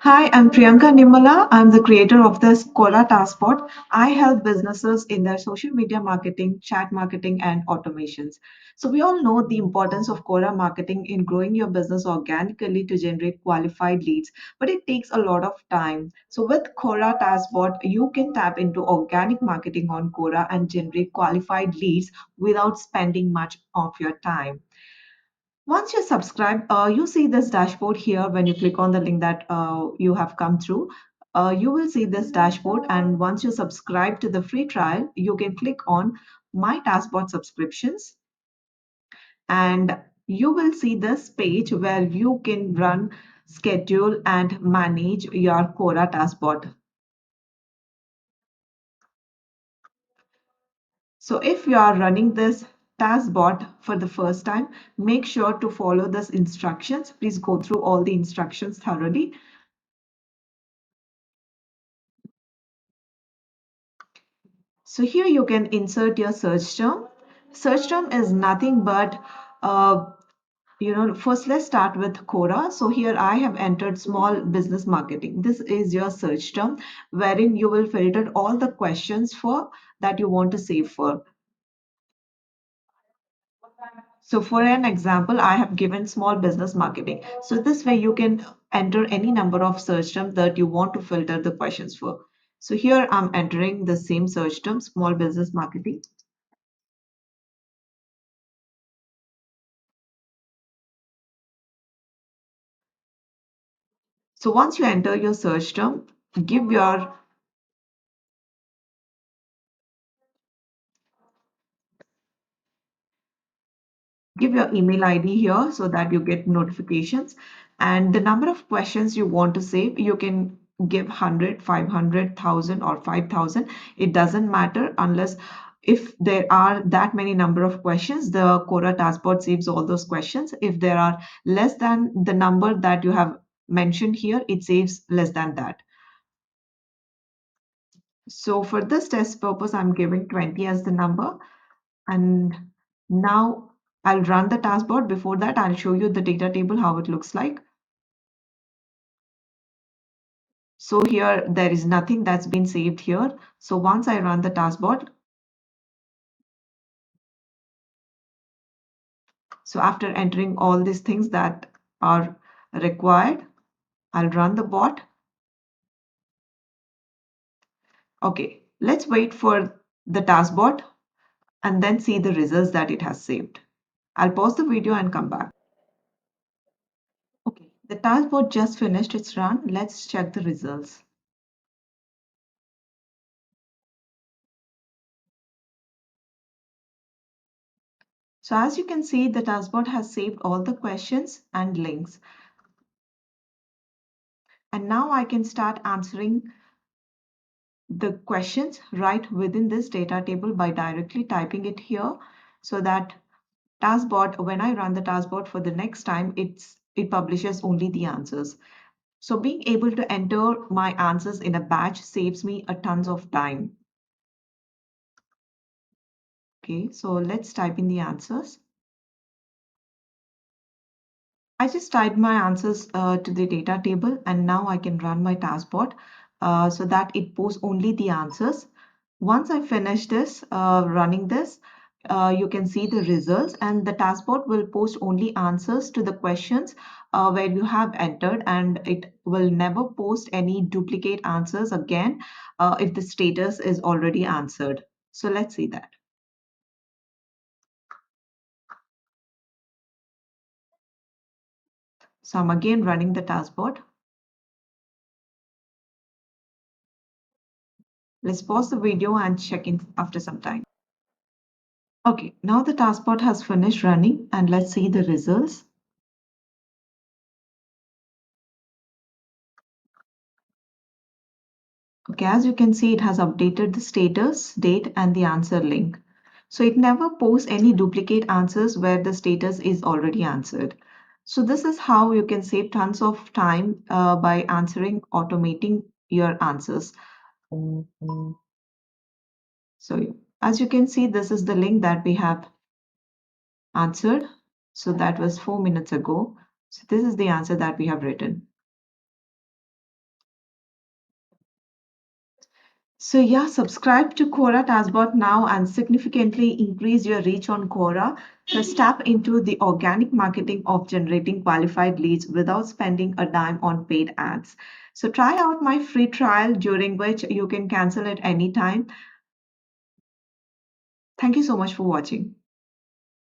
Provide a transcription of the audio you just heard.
Hi, I'm Priyanka Nimala. I'm the creator of this Quora TaskBot. I help businesses in their social media marketing, chat marketing, and automations. So, we all know the importance of Quora marketing in growing your business organically to generate qualified leads, but it takes a lot of time. So, with Quora TaskBot, you can tap into organic marketing on Quora and generate qualified leads without spending much of your time. Once you subscribe, you see this dashboard here when you click on the link that you have come through. You will see this dashboard, and once you subscribe to the free trial, you can click on My TaskBot subscriptions, and you will see this page where you can run, schedule, and manage your Quora TaskBot. So if you are running this TaskBot for the first time, make sure to follow these instructions. Please go through all the instructions thoroughly. So here you can insert your search term. Search term is nothing but, first let's start with Quora. So here I have entered small business marketing. This is your search term wherein you will filter all the questions for that you want to save for. So for an example, I have given small business marketing. So this way you can enter any number of search terms that you want to filter the questions for. So here I'm entering the same search term, small business marketing. So once you enter your search term, give your give your email ID here so that you get notifications, and the number of questions you want to save, you can give 100, 500,000, or 5,000. It doesn't matter unless if there are that many number of questions, the Quora Taskbot saves all those questions. If there are less than the number that you have mentioned here, it saves less than that. So for this test purpose, I'm giving 20 as the number. And now I'll run the taskbot. Before that, I'll show you the data table, how it looks like. So here, there is nothing that's been saved here. So once I run the taskbot, so after entering all these things that are required, I'll run the bot. Okay, let's wait for the taskbot and then see the results that it has saved. I'll pause the video and come back. Okay, the taskbot just finished its run. Let's check the results. So as you can see, the taskbot has saved all the questions and links. And now I can start answering the questions right within this data table by directly typing it here, so that taskbot, when I run the taskbot for the next time, it publishes only the answers. So being able to enter my answers in a batch saves me a tons of time. Okay, so let's type in the answers. I just typed my answers to the data table, and now I can run my taskbot so that it posts only the answers. Once I finish this, running this, you can see the results, and the taskbot will post only answers to the questions where you have entered, and it will never post any duplicate answers again if the status is already answered. So let's see that. So I'm again running the taskbot. Let's pause the video and check in after some time. Okay, now the taskbot has finished running, and let's see the results. Okay, as you can see, it has updated the status, date, and the answer link. So it never posts any duplicate answers where the status is already answered. So this is how you can save tons of time by automating your answers. So as you can see, this is the link that we have answered. So that was 4 minutes ago. So this is the answer that we have written. So yeah, subscribe to Quora TaskBot now and significantly increase your reach on Quora. Just tap into the organic marketing of generating qualified leads without spending a dime on paid ads. So try out my free trial during which you can cancel at any time. Thank you so much for watching.